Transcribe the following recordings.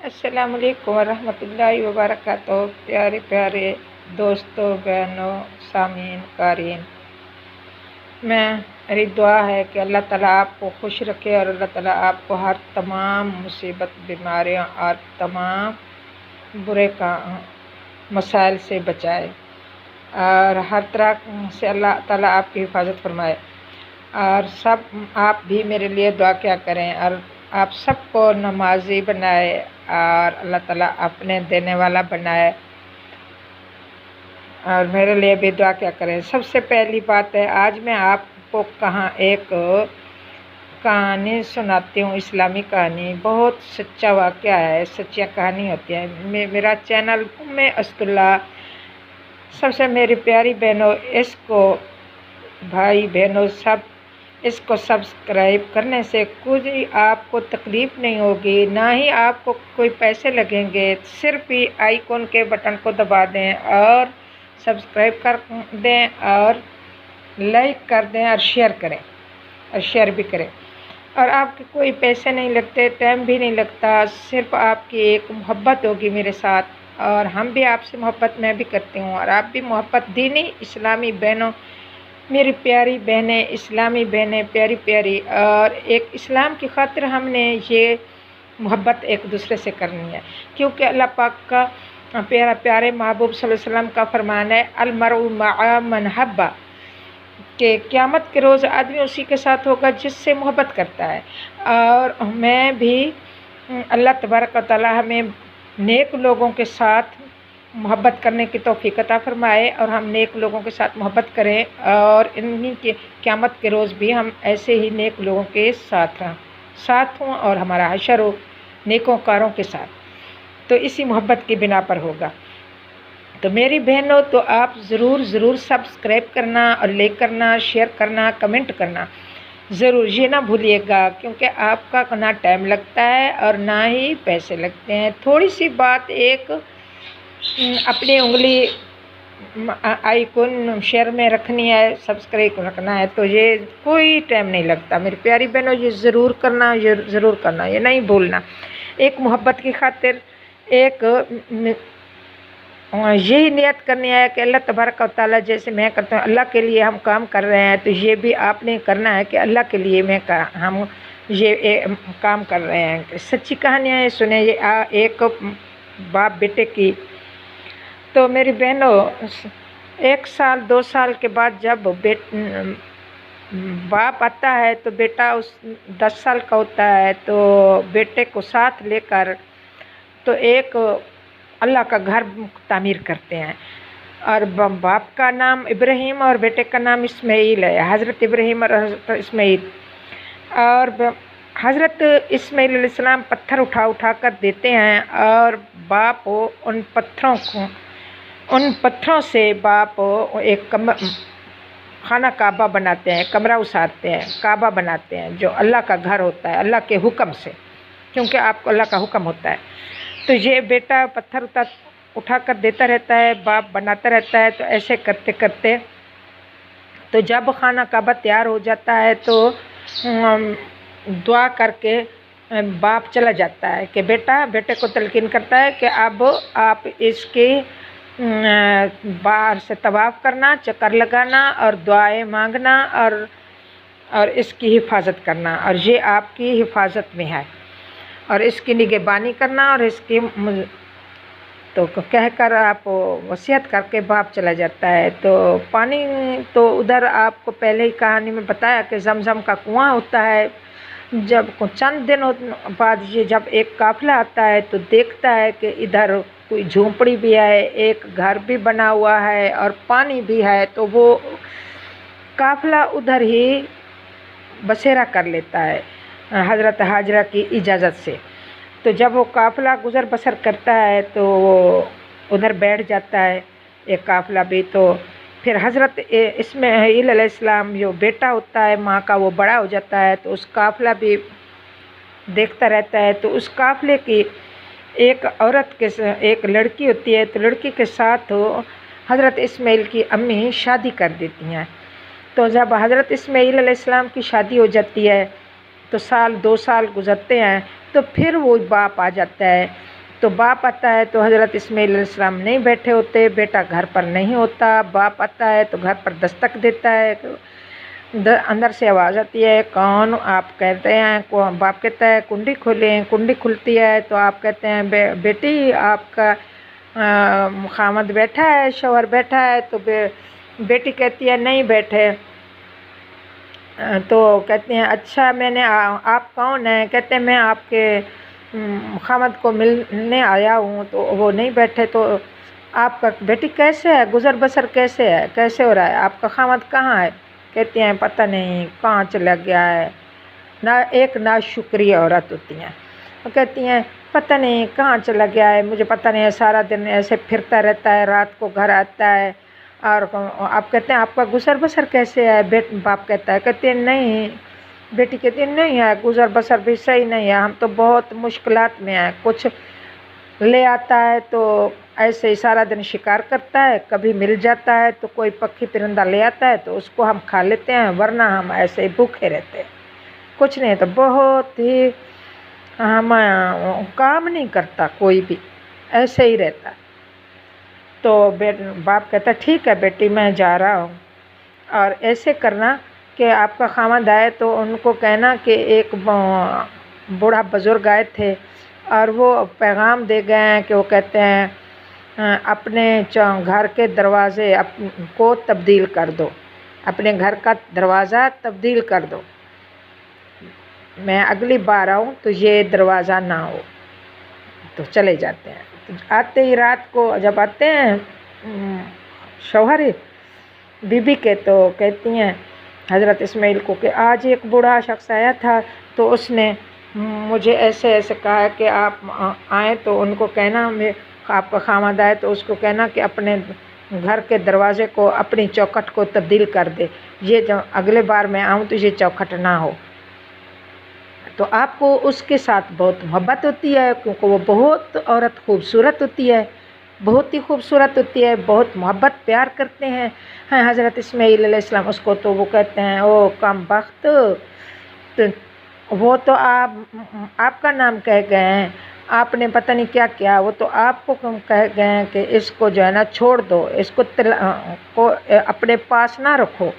अस्सलाम वालेकुम वरहमतुल्लाहि वबरकातुहू। प्यारे प्यारे दोस्तों, बहनों, सामीन, क़ारीन, मेरी दुआ है कि अल्लाह ताला आपको खुश रखे और अल्लाह ताला आपको हर तमाम मुसीबत, बीमारियों और तमाम बुरे का मसाइल से बचाए और हर तरह से अल्लाह ताला आपकी हिफाजत फरमाए। और सब आप भी मेरे लिए दुआ क्या करें और आप सबको नमाजी बनाए और अल्लाह ताला अपने देने वाला बनाए और मेरे लिए भी दुआ क्या करें। सबसे पहली बात है, आज मैं आपको एक कहानी सुनाती हूँ, इस्लामी कहानी। बहुत सच्चा वाक़या है, सच्ची कहानी होती है। मेरा चैनल उम्मे अस्तुल्ला, सबसे मेरी प्यारी बहनों, इसको भाई बहनों सब इसको सब्सक्राइब करने से कुछ आपको तकलीफ़ नहीं होगी, ना ही आपको कोई पैसे लगेंगे। सिर्फ ही आइकॉन के बटन को दबा दें और सब्सक्राइब कर दें और लाइक कर दें और शेयर करें और शेयर भी करें। और आपके कोई पैसे नहीं लगते, टाइम भी नहीं लगता, सिर्फ आपकी एक मोहब्बत होगी मेरे साथ और हम भी आपसे मोहब्बत मैं भी करती हूँ और आप भी मोहब्बत। दीनी इस्लामी बहनों, मेरी प्यारी बहनें, इस्लामी बहनें प्यारी प्यारी, और एक इस्लाम की खातिर हमने ये मोहब्बत एक दूसरे से करनी है, क्योंकि अल्लाह पाक का प्यारे महबूब सल्लल्लाहु अलैहि वसल्लम का फरमान है, अलमरउ मअ मन हब्बा, कि क़यामत के रोज़ आदमी उसी के साथ होगा जिससे मोहब्बत करता है। और मैं भी अल्लाह तबारक व तआला हमें नेक लोगों के साथ मोहब्बत करने की तौफ़ीक़ अता फ़रमाए और हम नेक लोगों के साथ मोहब्बत करें और इन्हीं के क़यामत के रोज़ भी हम ऐसे ही नेक लोगों के साथ हों और हमारा हशर हो नेकोकारों के साथ। तो इसी मोहब्बत की बिना पर होगा। तो मेरी बहनों, तो आप ज़रूर सब्सक्राइब करना और लाइक करना, शेयर करना, कमेंट करना ज़रूर, ये ना भूलिएगा, क्योंकि आपका ना टाइम लगता है और ना ही पैसे लगते हैं। थोड़ी सी बात, एक अपनी उंगली आइकॉन शेयर में रखनी है, सब्सक्राइब रखना है, तो ये कोई टाइम नहीं लगता। मेरी प्यारी बहनों, ये ज़रूर करना, ये ज़रूर करना, ये नहीं भूलना। एक मोहब्बत की खातिर एक यही नियत करनी है कि अल्लाह तबारक व तआला, जैसे मैं करता हूँ अल्लाह के लिए हम काम कर रहे हैं, तो ये भी आपने करना है कि अल्लाह के लिए हम ये काम कर रहे हैं। सच्ची कहानियाँ सुने, ये एक बाप बेटे की। तो मेरी बहनों, 1 साल 2 साल के बाद जब बाप आता है तो बेटा 10 साल का होता है, तो बेटे को साथ लेकर तो एक अल्लाह का घर तामीर करते हैं। और बाप का नाम इब्राहीम और बेटे का नाम इस्माइल है, हज़रत इब्राहीम और हज़रत इस्माइल। और हज़रत इस्माइल अलैहिस्सलाम पत्थर उठा कर देते हैं और बाप उन पत्थरों से बाप एक खाना काबा बनाते हैं, कमरा उसारते हैं, काबा बनाते हैं, जो अल्लाह का घर होता है अल्लाह के हुक्म से, क्योंकि आपको अल्लाह का हुक्म होता है। तो ये बेटा पत्थर उठा कर देता रहता है, बाप बनाता रहता है। तो ऐसे करते करते तो जब खाना काबा तैयार हो जाता है तो दुआ करके बाप चला जाता है कि बेटे को तलकीन करता है कि अब आप इसके बाहर से तवाफ़ करना, चक्कर लगाना और दुआएं मांगना और इसकी हिफाजत करना, और ये आपकी हिफाजत में है, और इसकी निगहबानी करना और इसकी तो कहकर आप वसीयत करके बाप चला जाता है। तो पानी तो उधर आपको पहले ही कहानी में बताया कि ज़मज़म का कुआं होता है। जब चंद दिन बाद ये जब एक काफ़िला आता है तो देखता है कि इधर कोई झोंपड़ी भी है, एक घर भी बना हुआ है और पानी भी है। तो वो काफ़िला उधर ही बसेरा कर लेता है हज़रत हाजरा की इजाज़त से। तो जब वो काफ़िला गुज़र बसर करता है तो वो उधर बैठ जाता है एक काफ़िला भी। तो फिर हज़रत इस्माइल अलैहिस्सलाम जो बेटा होता है माँ का, वो बड़ा हो जाता है, तो उस काफ़िला भी देखता रहता है। तो उस काफ़िले की एक औरत के एक लड़की होती है, तो लड़की के साथ हज़रत इस्माइल की अम्मी शादी कर देती हैं। तो जब हज़रत इस्माइल अलैहिस्सलाम की शादी हो जाती है तो 1 साल 2 साल गुज़रते हैं, तो फिर वो बाप आ जाता है तो बाप आता है तो हज़रत इस्माइल अलैहिस्सलाम नहीं बैठे होते, बेटा घर पर नहीं होता। बाप आता है तो घर पर दस्तक देता है, अंदर से आवाज़ आती है, कौन? आप कहते हैं, बाप कहता है कुंडी खोलें। कुंडी खुलती है तो आप कहते हैं, बेटी आपका खामद बैठा है, शौहर बैठा है। तो बेटी कहती है नहीं बैठे। तो कहते हैं अच्छा मैंने आप कौन हैं? कहते हैं मैं आपके खामद को मिलने आया हूँ। तो वो नहीं बैठे। तो आपका बेटी कैसे है, गुज़र बसर कैसे है, कैसे हो रहा है, आपका खामद कहाँ है? कहते हैं पता नहीं कहाँ चला गया है। ना शुक्रिया औरत होती हैं, वो कहती हैं पता नहीं कहाँ चला गया है, मुझे पता नहीं है, सारा दिन ऐसे फिरता रहता है, रात को घर आता है। और आप कहते हैं आपका गुज़र बसर कैसे है? बाप कहता है, कहते हैं नहीं। बेटी कहती है नहीं है, गुज़र बसर भी सही नहीं है, हम तो बहुत मुश्किलात में हैं। कुछ ले आता है तो ऐसे ही सारा दिन शिकार करता है, कभी मिल जाता है तो कोई पक्षी परिंदा ले आता है तो उसको हम खा लेते हैं, वरना हम ऐसे ही भूखे रहते हैं, कुछ नहीं। तो बहुत ही हम काम नहीं करता, कोई भी ऐसे ही रहता। तो बाप कहता ठीक है बेटी मैं जा रहा हूँ। और ऐसे करना कि आपका खामद आए तो उनको कहना कि एक बूढ़ा बुज़ुर्ग आए थे और वो पैगाम दे गए हैं कि वो कहते हैं अपने घर के दरवाज़े को तब्दील कर दो, अपने घर का दरवाज़ा तब्दील कर दो, मैं अगली बार आऊँ तो ये दरवाज़ा ना हो। तो चले जाते हैं। तो आते ही रात को जब आते हैं शौहर बीबी के, तो कहती हैं हज़रत इस्माइल को कि आज एक बूढ़ा शख्स आया था तो उसने मुझे ऐसे ऐसे कहा कि आप आएँ तो उनको कहना मैं आपका खामद आए तो उसको कहना कि अपने घर के दरवाज़े को, अपनी चौखट को तब्दील कर दे, ये जब अगले बार मैं आऊँ तो ये चौखट ना हो। तो आपको उसके साथ बहुत मोहब्बत होती है क्योंकि वो बहुत औरत खूबसूरत होती है, बहुत ही खूबसूरत होती है, बहुत मोहब्बत प्यार करते हैं हज़रत इस्माइल अलैहिस्सलाम उसको। तो वो कहते हैं ओ कम बख्त, तो वो तो आपका नाम कह गए हैं, आपने पता नहीं क्या किया, वो तो आपको कह गए हैं कि इसको जो है ना छोड़ दो, इसको को अपने पास ना रखो।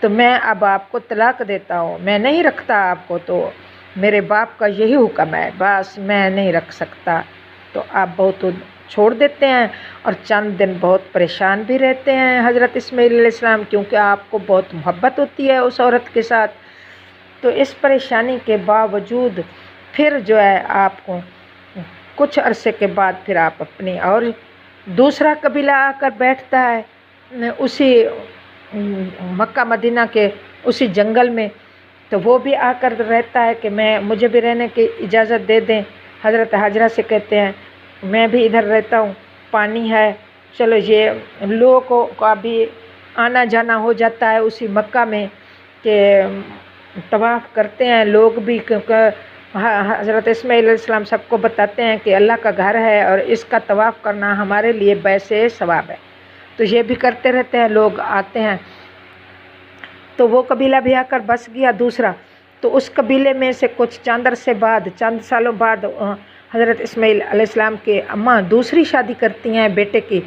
तो मैं अब आपको तलाक देता हूँ, मैं नहीं रखता आपको, तो मेरे बाप का यही हुक्म है, बस मैं नहीं रख सकता। तो आप बहुत छोड़ देते हैं और चंद दिन बहुत परेशान भी रहते हैं हज़रत इस्माइल अलैहिस्सलाम, क्योंकि आपको बहुत मोहब्बत होती है उस औरत के साथ। तो इस परेशानी के बावजूद फिर जो है आपको कुछ अरसे के बाद फिर आप अपनी और दूसरा कबीला आकर बैठता है उसी मक्का मदीना के उसी जंगल में। तो वो भी आकर रहता है कि मुझे भी रहने की इजाज़त दे दें। हज़रत हाजरा से कहते हैं मैं भी इधर रहता हूँ, पानी है, चलो ये लोगों का भी आना जाना हो जाता है उसी मक्का में कि तवाफ़ करते हैं लोग भी, क्योंकि हज़रत इस्माइल अलैहिस्सलाम सबको बताते हैं कि अल्लाह का घर है और इसका तवाफ़ करना हमारे लिए वैसे सवाब है। तो ये भी करते रहते हैं, लोग आते हैं। तो वो कबीला भी आकर बस गया दूसरा। तो उस कबीले में से कुछ चंद सालों बाद हज़रत इस्माइल अलैहिस्सलाम के अम्मा दूसरी शादी करती हैं बेटे की।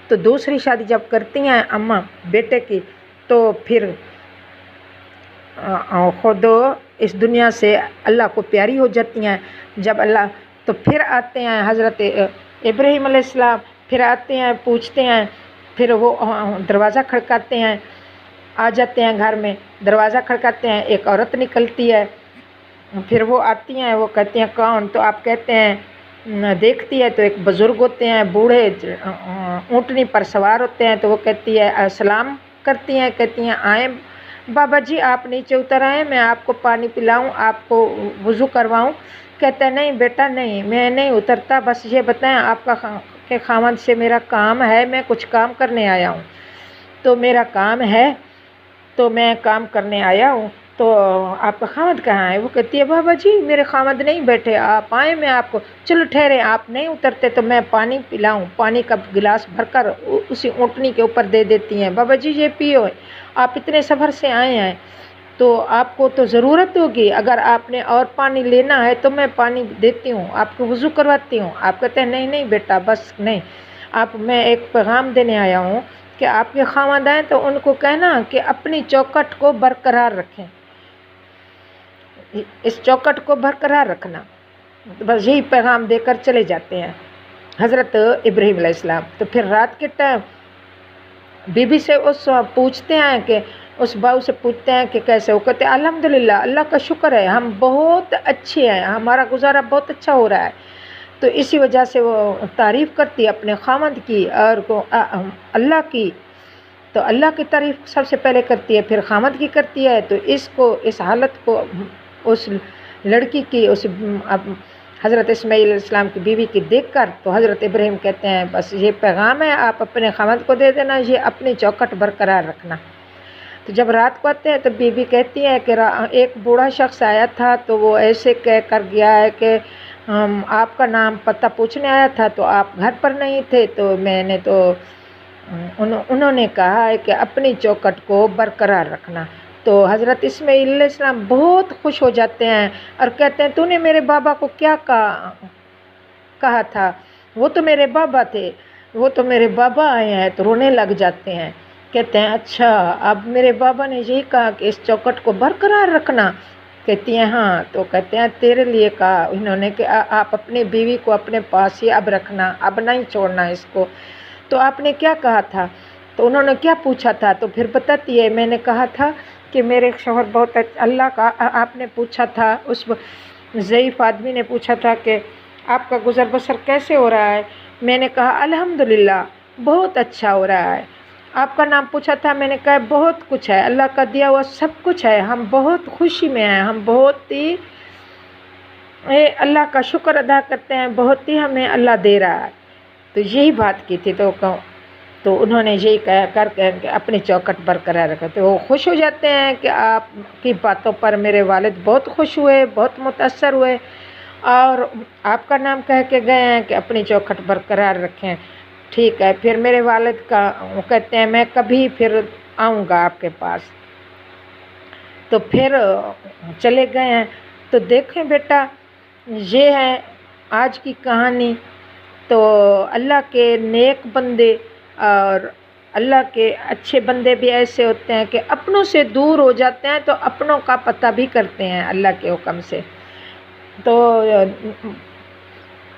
तो दूसरी शादी जब करती हैं अम्मा बेटे की, तो फिर खुद इस दुनिया से अल्लाह को प्यारी हो जाती हैं। जब अल्लाह तो फिर आते हैं हज़रत इब्राहीम अलैहिस्सलाम, फिर आते हैं पूछते हैं, फिर वो दरवाज़ा खड़काते हैं, आ जाते हैं घर में, दरवाज़ा खड़काते हैं, एक औरत निकलती है, फिर वो आती हैं, वो कहती हैं कौन? तो आप कहते हैं देखती है तो एक बुज़ुर्ग होते हैं, बूढ़े ऊँटनी पर सवार होते हैं। तो वो कहती है सलाम करती हैं, कहती हैं आएँ बाबा जी आप नीचे उतर आएँ, मैं आपको पानी पिलाऊं, आपको वज़ू करवाऊं। कहता है नहीं बेटा नहीं, मैं नहीं उतरता, बस ये बताएं आपका के खामद से मेरा काम है, मैं कुछ काम करने आया हूँ, तो मेरा काम है तो मैं काम करने आया हूँ। तो आपका खामद कहाँ है? वो कहती है बाबा जी मेरे खामद नहीं बैठे, आप आए मैं आपको, चलो ठहरे, आप नहीं उतरते तो मैं पानी पिलाऊं। पानी का गिलास भरकर उसी ऊँटनी के ऊपर दे देती हैं, बाबा जी ये पियो, आप इतने सफ़र से आए हैं। تو آپ کو تو ضرورت ہوگی، اگر آپ نے اور پانی لینا ہے تو میں پانی دیتی ہوں، آپ کو وضو کرواتی ہوں۔ آپ کہتے ہیں نہیں نہیں بیٹا بس نہیں، میں ایک پیغام دینے آیا ہوں کہ آپ کے خاوند آئیں تو ان کو کہنا کہ اپنی چوکھٹ کو برقرار رکھیں، اس چوکھٹ کو برقرار رکھنا، بس یہی پیغام دے کر چلے جاتے ہیں حضرت ابراہیم علیہ السلام۔ تو پھر رات کے ٹائم بی بی سے پوچھتے ہیں کہ اس بہو سے پوچھتے ہیں کہ کیسے ہو، کہتے ہیں الحمدللہ اللہ کا شکر ہے ہم بہت اچھے ہیں، ہمارا گزارا بہت اچھا ہو رہا ہے۔ تو اسی وجہ سے وہ تعریف کرتی ہے اپنے خاوند کی اور اللہ کی، تو اللہ کی تعریف سب سے پہلے کرتی ہے، پھر خاوند کی کرتی ہے۔ تو اس حالت کو اس لڑکی کی حضرت اسماعیل علیہ السلام کی بیوی کی دیکھ کر تو حضرت ابراہیم کہتے ہیں بس یہ پیغام ہے، آپ اپنے خاوند کو دے دینا، یہ اپنی چوکھٹ برقرار رکھنا۔ تو جب رات کو آتے ہیں تو بیوی کہتی ہے کہ ایک بوڑھا شخص آیا تھا تو وہ ایسے کہہ کر گیا ہے کہ آپ کا نام پتہ پوچھنے آیا تھا تو آپ گھر پر نہیں تھے، تو میں نے تو انہوں نے کہا ہے کہ اپنی چوکھٹ کو برقرار رکھنا۔ تو حضرت اسماعیل علیہ السلام بہت خوش ہو جاتے ہیں اور کہتے ہیں تو نے میرے بابا کو کیا کہا تھا، وہ تو میرے بابا تھے، وہ تو میرے بابا آئے ہیں، تو رونے لگ جاتے ہیں۔ کہتے ہیں اچھا اب میرے بابا نے یہی کہا کہ اس چوکھٹ کو برقرار رکھنا، کہتی ہیں ہاں، تو کہتے ہیں تیرے لیے کہا انہوں نے کہ آپ اپنی بیوی کو اپنے پاس ہی اب رکھنا، اب نہیں چھوڑنا اس کو۔ تو آپ نے کیا کہا تھا؟ تو انہوں نے کیا پوچھا تھا؟ تو پھر بتاتی ہے میں نے کہا تھا کہ میرے شوہر بہت اللہ کا، آپ نے پوچھا تھا، اس ضعیف آدمی نے پوچھا تھا کہ آپ کا گزر بسر کیسے ہو رہا ہے، میں نے کہا الحمدللہ بہت اچھا ہو رہا ہے۔ آپ کا نام پوچھا تھا، میں نے کہا بہت کچھ ہے، اللہ کا دیا ہوا سب کچھ ہے، ہم بہت خوشی میں ہیں، ہم بہت ہی اللہ کا شکر ادا کرتے ہیں، بہت ہی ہمیں اللہ دے رہا ہے۔ تو یہی بات کی تھی، تو انہوں نے یہی کہہ کہ اپنی چوکھٹ برقرار رکھا۔ تو وہ خوش ہو جاتے ہیں کہ آپ کی باتوں پر میرے والد بہت خوش ہوئے، بہت متاثر ہوئے اور آپ کا نام کہہ کے گئے ہیں کہ اپنی چوکھٹ برقرار رکھیں۔ ٹھیک ہے، پھر میرے والد کا وہ کہتے ہیں میں کبھی پھر آؤں گا آپ کے پاس۔ تو پھر چلے گئے ہیں۔ تو دیکھیں بیٹا یہ ہے آج کی کہانی۔ تو اللہ کے نیک بندے اور اللہ کے اچھے بندے بھی ایسے ہوتے ہیں کہ اپنوں سے دور ہو جاتے ہیں تو اپنوں کا پتہ بھی کرتے ہیں اللہ کے حکم سے۔ تو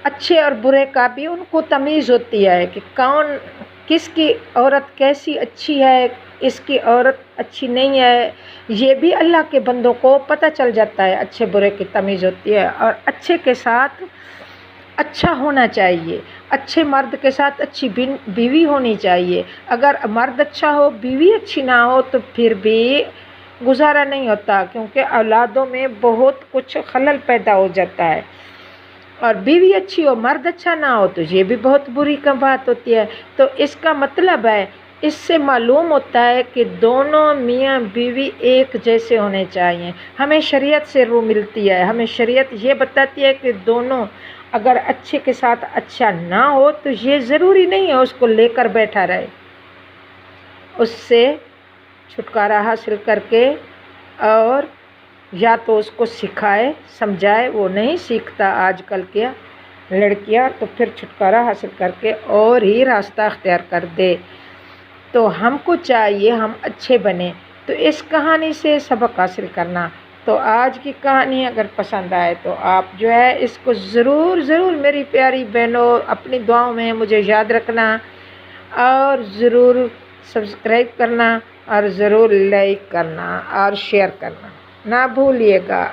اچھے اور برے کا بھی ان کو تمیز ہوتی ہے کہ کون کس کی عورت کیسی اچھی ہے، اس کی عورت اچھی نہیں ہے، یہ بھی اللہ کے بندوں کو پتہ چل جاتا ہے، اچھے برے کی تمیز ہوتی ہے۔ اور اچھے کے ساتھ اچھا ہونا چاہیے، اچھے مرد کے ساتھ اچھی بیوی ہونی چاہیے۔ اگر مرد اچھا ہو بیوی اچھی نہ ہو تو پھر بھی گزارا نہیں ہوتا، کیونکہ اولادوں میں بہت کچھ خلل پیدا ہو جاتا ہے۔ اور بیوی اچھی ہو مرد اچھا نہ ہو تو یہ بھی بہت بری کا بات ہوتی ہے۔ تو اس کا مطلب ہے، اس سے معلوم ہوتا ہے کہ دونوں میاں بیوی ایک جیسے ہونے چاہیے۔ ہمیں شریعت سے روح ملتی ہے، ہمیں شریعت یہ بتاتی ہے کہ دونوں اگر اچھے کے ساتھ اچھا نہ ہو تو یہ ضروری نہیں ہے اس کو لے کر بیٹھا رہے، اس سے چھٹکارا حاصل کر کے اور یا تو اس کو سکھائے سمجھائے، وہ نہیں سیکھتا آج کل کے لڑکیاں، تو پھر چھٹکارا حاصل کر کے اور ہی راستہ اختیار کر دے۔ تو ہم کو چاہیے ہم اچھے بنیں۔ تو اس کہانی سے سبق حاصل کرنا۔ تو آج کی کہانی اگر پسند آئے تو آپ جو ہے اس کو ضرور میری پیاری بہنوں اپنی دعاؤں میں مجھے یاد رکھنا اور ضرور سبسکرائب کرنا اور ضرور لائک کرنا اور شیئر کرنا نہ بھولیے گا۔